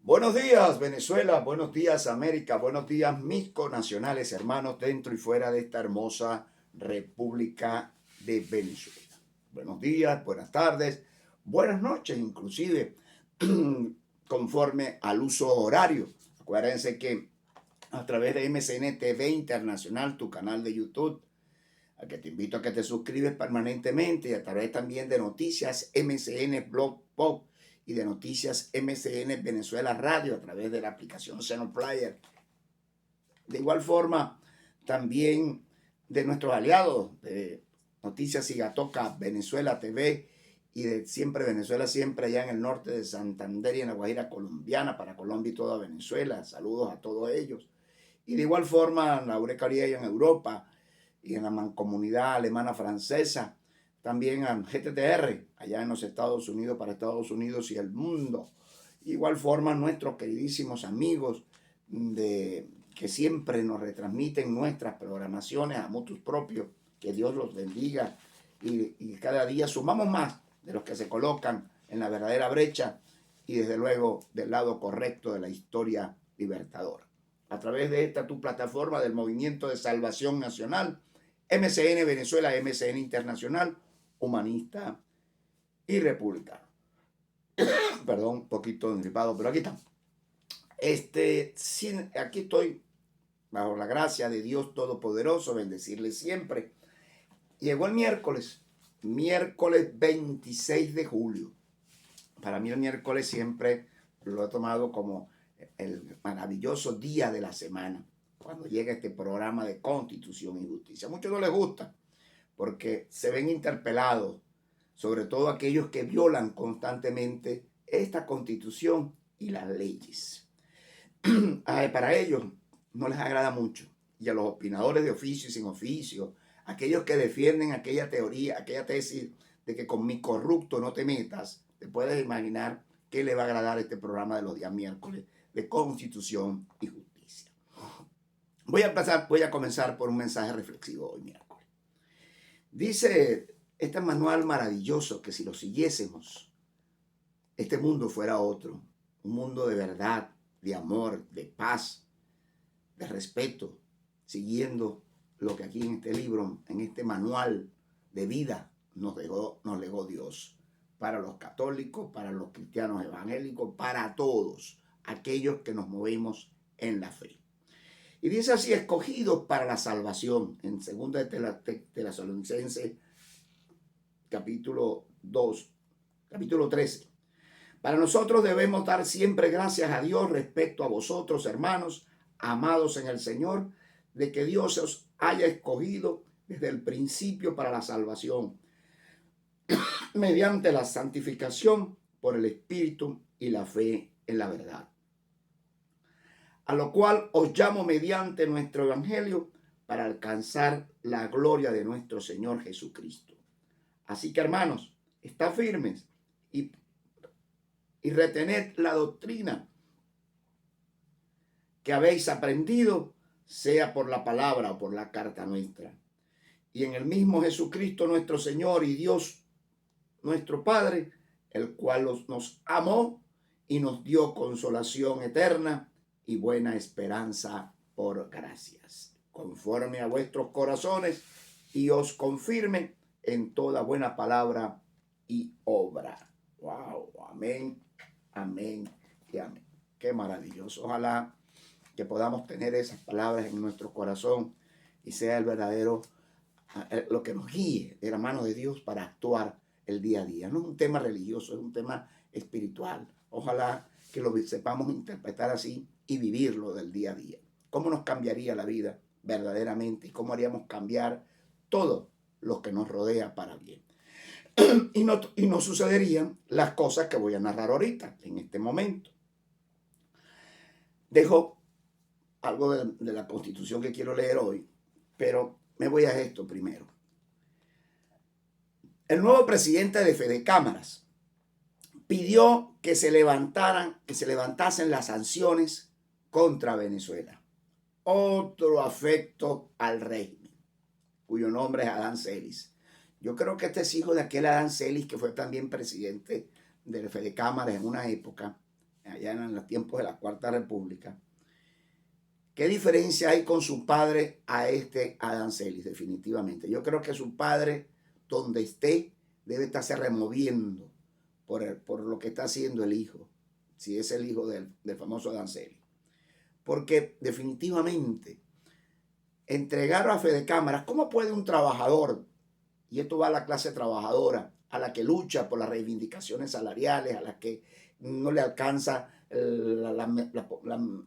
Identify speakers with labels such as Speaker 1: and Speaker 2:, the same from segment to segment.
Speaker 1: Buenos días, Venezuela. Buenos días, América. Buenos días, mis connacionales, hermanos, dentro y fuera de esta hermosa República de Venezuela. Buenos días, buenas tardes, buenas noches, inclusive, conforme al uso horario. Acuérdense que a través de MCN TV Internacional, tu canal de YouTube, al que te invito a que te suscribes permanentemente, y a través también de Noticias MCN Blog Pop y de Noticias MCN Venezuela Radio a través de la aplicación Seno Player. De igual forma, también de nuestros aliados de Noticias Sigatoca Venezuela TV y de Siempre Venezuela, siempre allá en el norte de Santander y en la Guajira colombiana, para Colombia y toda Venezuela. Saludos a todos ellos. Y de igual forma, la Eureka en Europa y en la mancomunidad alemana francesa, también a GTTR, allá en los Estados Unidos, para Estados Unidos y el mundo. Igual forma, nuestros queridísimos amigos que siempre nos retransmiten nuestras programaciones a motus propios, que Dios los bendiga y cada día sumamos más de los que se colocan en la verdadera brecha y desde luego del lado correcto de la historia libertadora. A través de esta tu plataforma del Movimiento de Salvación Nacional, MCN Venezuela, MCN Internacional, Humanista y Republicano. Perdón, un poquito engripado, pero aquí está. Aquí estoy, bajo la gracia de Dios Todopoderoso, bendecirle siempre. Llegó el miércoles 26 de julio. Para mí el miércoles siempre lo he tomado como el maravilloso día de la semana, cuando llega este programa de Constitución y Justicia. A muchos no les gusta porque se ven interpelados, sobre todo aquellos que violan constantemente esta Constitución y las leyes. Para ellos no les agrada mucho. Y a los opinadores de oficio y sin oficio, aquellos que defienden aquella teoría, aquella tesis de que con mi corrupto no te metas, te puedes imaginar qué le va a agradar este programa de los días miércoles de Constitución y Justicia. Voy a comenzar por un mensaje reflexivo hoy miércoles. Dice este manual maravilloso que si lo siguiésemos, este mundo fuera otro, un mundo de verdad, de amor, de paz, de respeto, siguiendo lo que aquí en este libro, en este manual de vida nos legó Dios, para los católicos, para los cristianos evangélicos, para todos aquellos que nos movemos en la fe. Y dice así: escogidos para la salvación, en 2 de Tesalonicenses, capítulo 13. Para nosotros debemos dar siempre gracias a Dios respecto a vosotros, hermanos, amados en el Señor, de que Dios os haya escogido desde el principio para la salvación, mediante la santificación por el Espíritu y la fe en la verdad. A lo cual os llamo mediante nuestro Evangelio para alcanzar la gloria de nuestro Señor Jesucristo. Así que, hermanos, estad firmes y retened la doctrina que habéis aprendido, sea por la palabra o por la carta nuestra. Y en el mismo Jesucristo nuestro Señor y Dios nuestro Padre, el cual nos amó y nos dio consolación eterna y buena esperanza por gracias, conforme a vuestros corazones, y os confirme en toda buena palabra y obra. Wow, amén, amén y amén. Qué maravilloso. Ojalá que podamos tener esas palabras en nuestro corazón y sea el verdadero, lo que nos guíe de la mano de Dios para actuar el día a día. No es un tema religioso, es un tema espiritual. Ojalá que lo sepamos interpretar así y vivirlo del día a día. ¿Cómo nos cambiaría la vida verdaderamente? ¿Y cómo haríamos cambiar todo lo que nos rodea para bien? Y no sucederían las cosas que voy a narrar ahorita, en este momento. Dejo algo de la Constitución que quiero leer hoy, pero me voy a esto primero. El nuevo presidente de Fedecámaras pidió que se levantasen las sanciones contra Venezuela. Otro afecto al régimen, cuyo nombre es Adán Celis. Yo creo que este es hijo de aquel Adán Celis que fue también presidente de Fedecámaras en una época, allá en los tiempos de la Cuarta República. ¿Qué diferencia hay con su padre a Adán Celis? Definitivamente. Yo creo que su padre, donde esté, debe estarse removiendo por lo que está haciendo el hijo, si es el hijo del famoso Adán Celis. Porque definitivamente, entregar a Fede Cámaras, ¿cómo puede un trabajador, y esto va a la clase trabajadora, a la que lucha por las reivindicaciones salariales, a la que no le alcanza la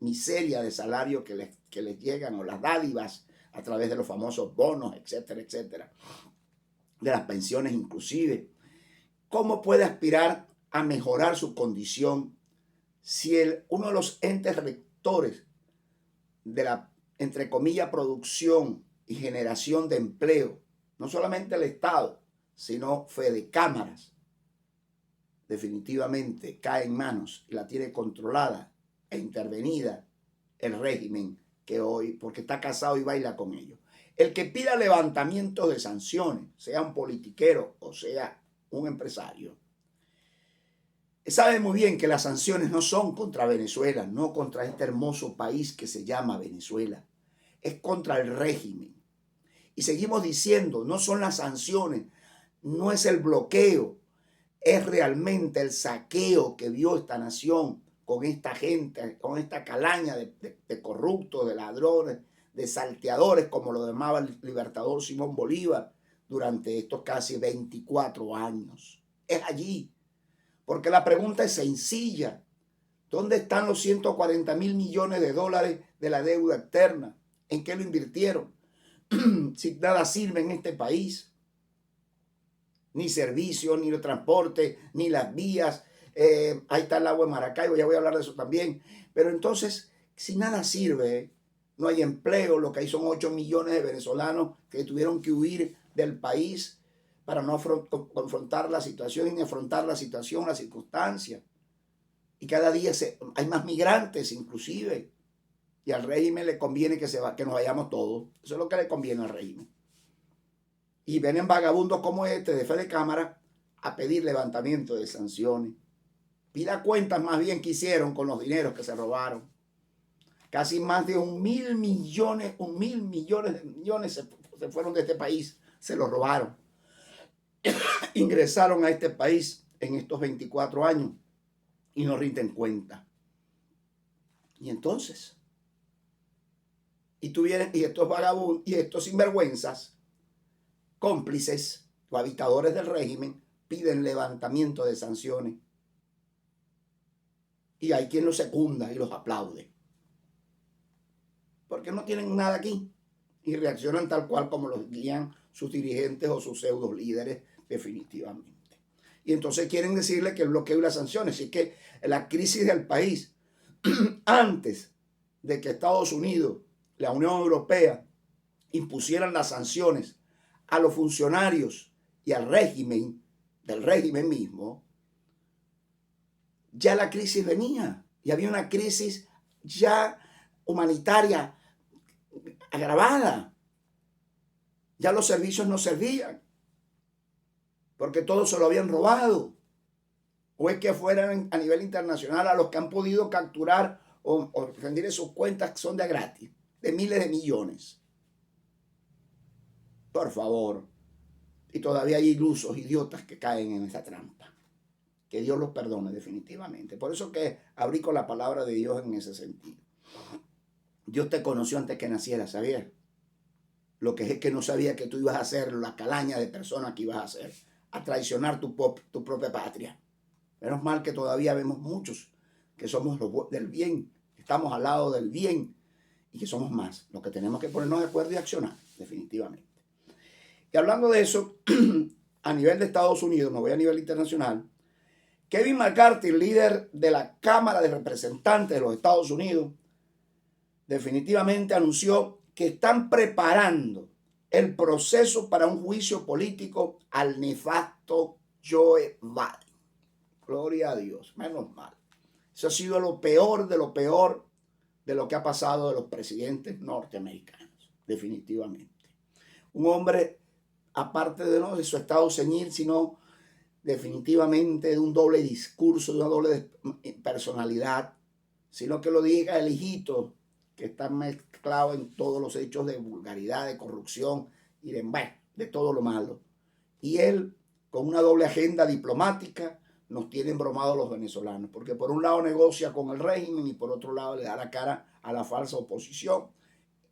Speaker 1: miseria de salario que les llegan, o las dádivas a través de los famosos bonos, etcétera, etcétera, de las pensiones inclusive? ¿Cómo puede aspirar a mejorar su condición si uno de los entes rectores de la, entre comillas, producción y generación de empleo, no solamente el Estado, sino Fede Cámaras, definitivamente cae en manos y la tiene controlada e intervenida el régimen que hoy, porque está casado y baila con ellos? El que pida levantamiento de sanciones, sea un politiquero o sea un empresario, sabe muy bien que las sanciones no son contra Venezuela, no contra este hermoso país que se llama Venezuela, es contra el régimen. Y seguimos diciendo, no son las sanciones, no es el bloqueo, es realmente el saqueo que vio esta nación con esta gente, con esta calaña de corruptos, de ladrones, de salteadores, como lo llamaba el libertador Simón Bolívar durante estos casi 24 años. Es allí, porque la pregunta es sencilla. ¿Dónde están los 140.000 millones de dólares de la deuda externa? ¿En qué lo invirtieron? Si nada sirve en este país, ni servicios, ni el transporte, ni las vías. Ahí está el agua de Maracaibo, ya voy a hablar de eso también. Pero entonces, si nada sirve, no hay empleo, lo que hay son 8 millones de venezolanos que tuvieron que huir del país para no confrontar la situación y ni afrontar la situación, la circunstancia. Y cada día hay más migrantes inclusive. Y al régimen le conviene que nos vayamos todos. Eso es lo que le conviene al régimen. Y vienen vagabundos como este de Fede Cámara a pedir levantamiento de sanciones. Pida cuentas más bien que hicieron con los dineros que se robaron. Casi más de 1.000 millones de millones se fueron de este país, se los robaron. Ingresaron a este país en estos 24 años y no rinden cuenta. Y entonces, y estos vagabundos y estos sinvergüenzas, cómplices o habitadores del régimen, piden levantamiento de sanciones. Y hay quien los secunda y los aplaude. Porque no tienen nada aquí. Y reaccionan tal cual como los guían sus dirigentes o sus pseudo líderes definitivamente. Y entonces quieren decirle que el bloqueo y las sanciones. Así que la crisis del país, antes de que Estados Unidos, la Unión Europea, impusieran las sanciones a los funcionarios y al régimen, del régimen mismo, ya la crisis venía y había una crisis ya humanitaria agravada. Ya los servicios no servían porque todos se lo habían robado. O es que fueran a nivel internacional a los que han podido capturar o rendir sus cuentas que son de gratis, de miles de millones. Por favor. Y todavía hay ilusos, idiotas que caen en esa trampa. Que Dios los perdone definitivamente. Por eso que abrí con la palabra de Dios en ese sentido. Dios te conoció antes que nacieras, ¿sabías? Lo que es que no sabía que tú ibas a ser la calaña de persona que ibas a ser, a traicionar tu propia patria. Menos mal que todavía vemos muchos que somos los del bien, estamos al lado del bien y que somos más. Lo que tenemos que ponernos de acuerdo y accionar, definitivamente. Y hablando de eso, a nivel de Estados Unidos, no voy a nivel internacional, Kevin McCarthy, líder de la Cámara de Representantes de los Estados Unidos, definitivamente anunció que están preparando el proceso para un juicio político al nefasto Joe Biden. Gloria a Dios, menos mal. Eso ha sido lo peor de lo que ha pasado de los presidentes norteamericanos, definitivamente. Un hombre, aparte de no de su estado senil, sino definitivamente de un doble discurso, de una doble personalidad, sino que lo diga el hijito que está mezclado en todos los hechos de vulgaridad, de corrupción y de todo lo malo. Y él, con una doble agenda diplomática, nos tiene embromados los venezolanos, porque por un lado negocia con el régimen y por otro lado le da la cara a la falsa oposición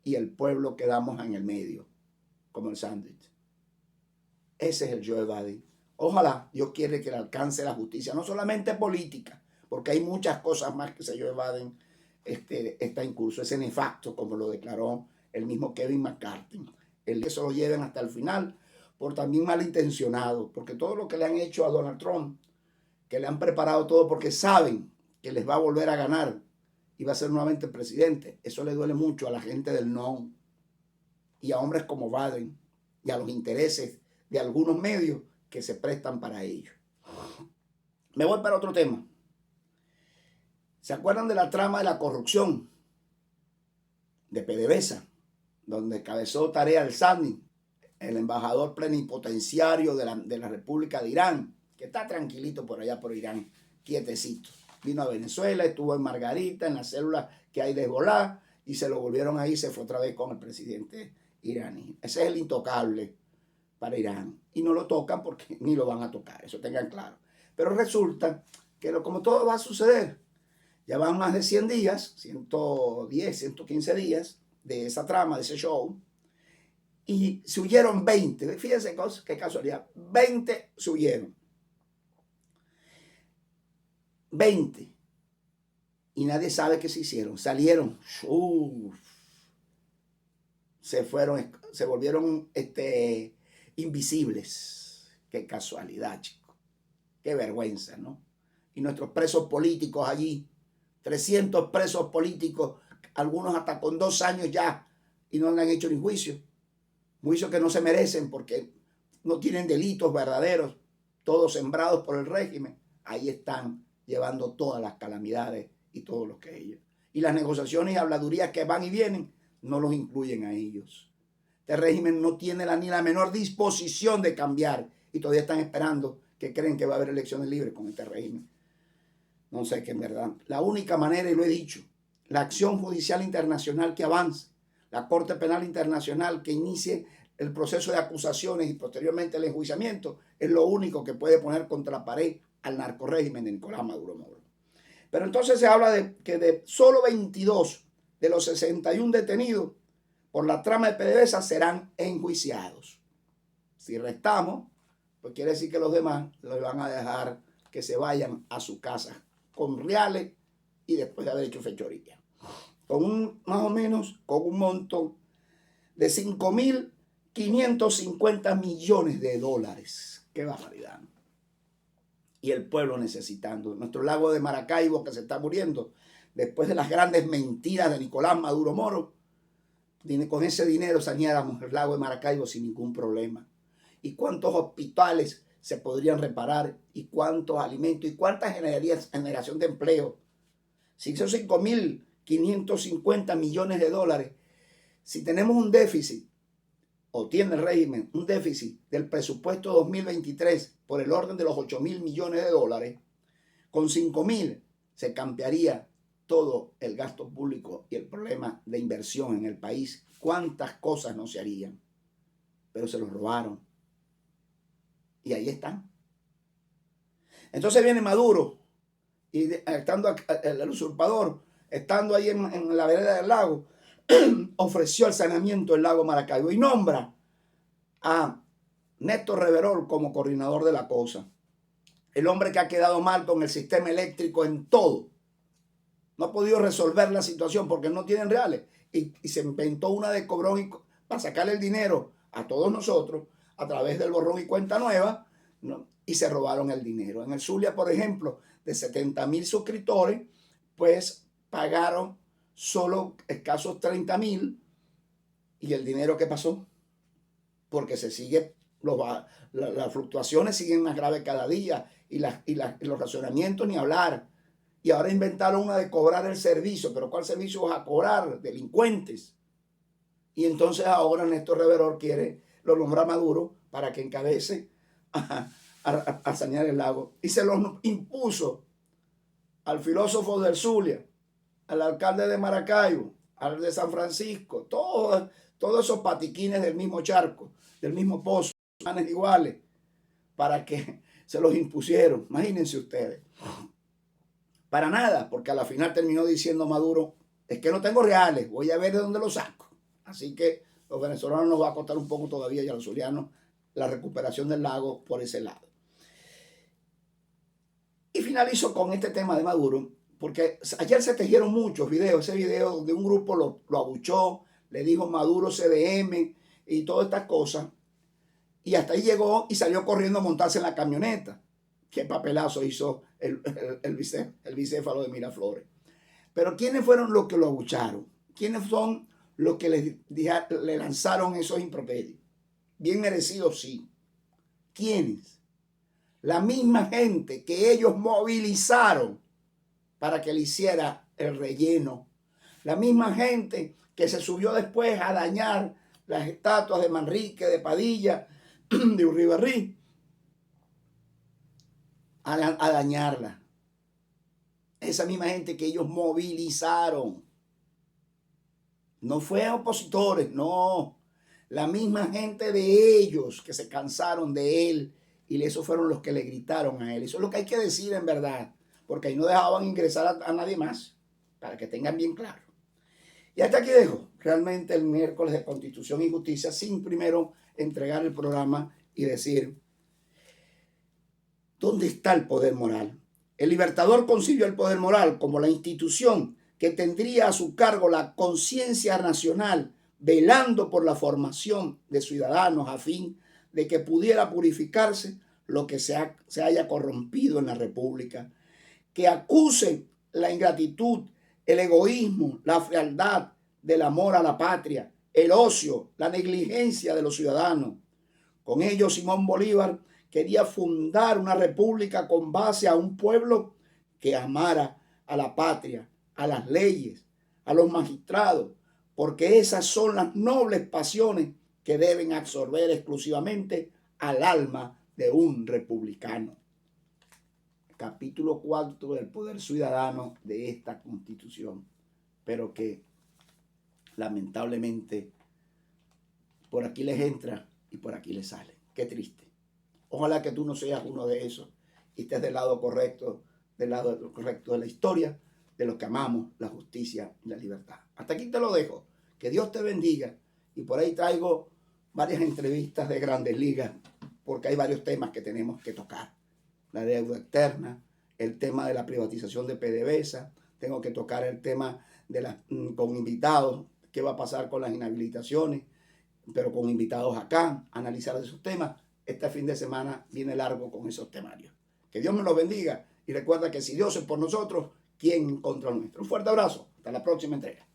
Speaker 1: y el pueblo quedamos en el medio, como el sándwich. Ese es el Joe Biden. Ojalá Dios quiere que le alcance la justicia, no solamente política, porque hay muchas cosas más que ese Joe Biden está en curso, ese nefasto, como lo declaró el mismo Kevin McCarthy. El que se lo lleven hasta el final, por también malintencionado, porque todo lo que le han hecho a Donald Trump, que le han preparado todo porque saben que les va a volver a ganar y va a ser nuevamente presidente, eso le duele mucho a la gente del no y a hombres como Biden y a los intereses de algunos medios que se prestan para ello. Me voy para otro tema. ¿Se acuerdan de la trama de la corrupción de PDVSA, donde cabezó tarea el Sani, el embajador plenipotenciario de la República de Irán, que está tranquilito por allá por Irán, quietecito? Vino a Venezuela, estuvo en Margarita, en la célula que hay de Hezbolá, y se lo volvieron ahí, se fue otra vez con el presidente iraní. Ese es el intocable para Irán. Y no lo tocan porque ni lo van a tocar, eso tengan claro. Pero resulta que como todo va a suceder, ya van más de 100 días, 110, 115 días de esa trama, de ese show, y se huyeron 20. Fíjense qué casualidad, 20 se huyeron. 20. Y nadie sabe qué se hicieron. Salieron. Se fueron, se volvieron invisibles. Qué casualidad, chicos. Qué vergüenza, ¿no? Y nuestros presos políticos allí, 300 presos políticos, algunos hasta con 2 años ya, y no le han hecho ni juicio. Juicios que no se merecen porque no tienen delitos verdaderos, todos sembrados por el régimen. Ahí están llevando todas las calamidades y todo lo que ellos. Y las negociaciones y habladurías que van y vienen no los incluyen a ellos. Este régimen no tiene ni la menor disposición de cambiar y todavía están esperando, que creen que va a haber elecciones libres con este régimen. No sé, que en verdad la única manera, y lo he dicho, la acción judicial internacional que avance, la Corte Penal Internacional que inicie el proceso de acusaciones y posteriormente el enjuiciamiento, es lo único que puede poner contra la pared al narcorrégimen de Nicolás Maduro Moro. Pero entonces se habla de que de solo 22 de los 61 detenidos por la trama de PDVSA serán enjuiciados. Si restamos, pues quiere decir que los demás los van a dejar que se vayan a su casa con reales y después de haber hecho fechoría. Más o menos con un monto de 5.550 millones de dólares. ¡Qué barbaridad! Y el pueblo necesitando. Nuestro lago de Maracaibo que se está muriendo después de las grandes mentiras de Nicolás Maduro Moro. Con ese dinero saneáramos el lago de Maracaibo sin ningún problema. ¿Y cuántos hospitales se podrían reparar? ¿Y cuántos alimentos? ¿Y cuánta generación de empleo? Si esos 5.550 millones de dólares, si tenemos un déficit, o tiene el régimen un déficit del presupuesto 2023 por el orden de los 8.000 millones de dólares, con 5.000 se cambiaría todo el gasto público y el problema de inversión en el país. ¿Cuántas cosas no se harían? Pero se los robaron. Y ahí están. Entonces viene Maduro, y estando el usurpador, estando ahí en la vereda del lago, ofreció el saneamiento del lago Maracaibo y nombra a Néstor Reverol como coordinador de la cosa. El hombre que ha quedado mal con el sistema eléctrico en todo. No ha podido resolver la situación porque no tienen reales. Y se inventó una de cobrón para sacarle el dinero a todos nosotros a través del borrón y cuenta nueva, ¿no? Y se robaron el dinero. En el Zulia, por ejemplo, de 70.000 suscriptores, pues pagaron solo escasos 30.000. ¿Y el dinero qué pasó? Porque se sigue, las fluctuaciones siguen más graves cada día y los racionamientos ni hablar. Y ahora inventaron una de cobrar el servicio. ¿Pero cuál servicio vas a cobrar? Delincuentes. Y entonces ahora Néstor Reverol lo nombra Maduro para que encabece a sanear el lago. Y se los impuso al filósofo del Zulia, al alcalde de Maracaibo, al de San Francisco, todos esos patiquines del mismo charco, del mismo pozo, manes iguales, para que se los impusieron. Imagínense ustedes. Para nada, porque a la final terminó diciendo Maduro, es que no tengo reales, voy a ver de dónde los saco. Así que los venezolanos nos va a costar un poco todavía y a los zulianos la recuperación del lago por ese lado. Y finalizo con este tema de Maduro, porque ayer se tejieron muchos videos, ese video donde un grupo lo abuchó, le dijo Maduro CDM y todas estas cosas, y hasta ahí llegó y salió corriendo a montarse en la camioneta. Qué papelazo hizo el bicéfalo de Miraflores. Pero ¿quiénes fueron los que lo abucharon? ¿Quiénes son los que le lanzaron esos improperios? Bien merecidos, sí. ¿Quiénes? La misma gente que ellos movilizaron para que le hiciera el relleno. La misma gente que se subió después a dañar las estatuas de Manrique, de Padilla, de Urribarri, a dañarla. Esa misma gente que ellos movilizaron. No fue opositores, no. La misma gente de ellos que se cansaron de él y esos fueron los que le gritaron a él. Eso es lo que hay que decir en verdad, porque ahí no dejaban ingresar a nadie más, para que tengan bien claro. Y hasta aquí dejo realmente el miércoles de Constitución y Justicia, sin primero entregar el programa y decir, ¿dónde está el poder moral? El Libertador concibió el poder moral como la institución que tendría a su cargo la conciencia nacional, velando por la formación de ciudadanos a fin de que pudiera purificarse lo que se haya corrompido en la República, que acuse la ingratitud, el egoísmo, la frialdad del amor a la patria, el ocio, la negligencia de los ciudadanos. Con ello, Simón Bolívar quería fundar una república con base a un pueblo que amara a la patria, a las leyes, a los magistrados, porque esas son las nobles pasiones que deben absorber exclusivamente al alma de un republicano. Capítulo 4 del poder ciudadano de esta Constitución, pero que lamentablemente por aquí les entra y por aquí les sale. Qué triste. Ojalá que tú no seas uno de esos y estés del lado correcto de la historia, de los que amamos la justicia y la libertad. Hasta aquí te lo dejo. Que Dios te bendiga. Y por ahí traigo varias entrevistas de Grandes Ligas, porque hay varios temas que tenemos que tocar. La deuda externa, el tema de la privatización de PDVSA, tengo que tocar el tema de con invitados, qué va a pasar con las inhabilitaciones, pero con invitados acá, analizar esos temas. Este fin de semana viene largo con esos temarios. Que Dios me los bendiga y recuerda que si Dios es por nosotros, ¿quién contra nuestro? Un fuerte abrazo. Hasta la próxima entrega.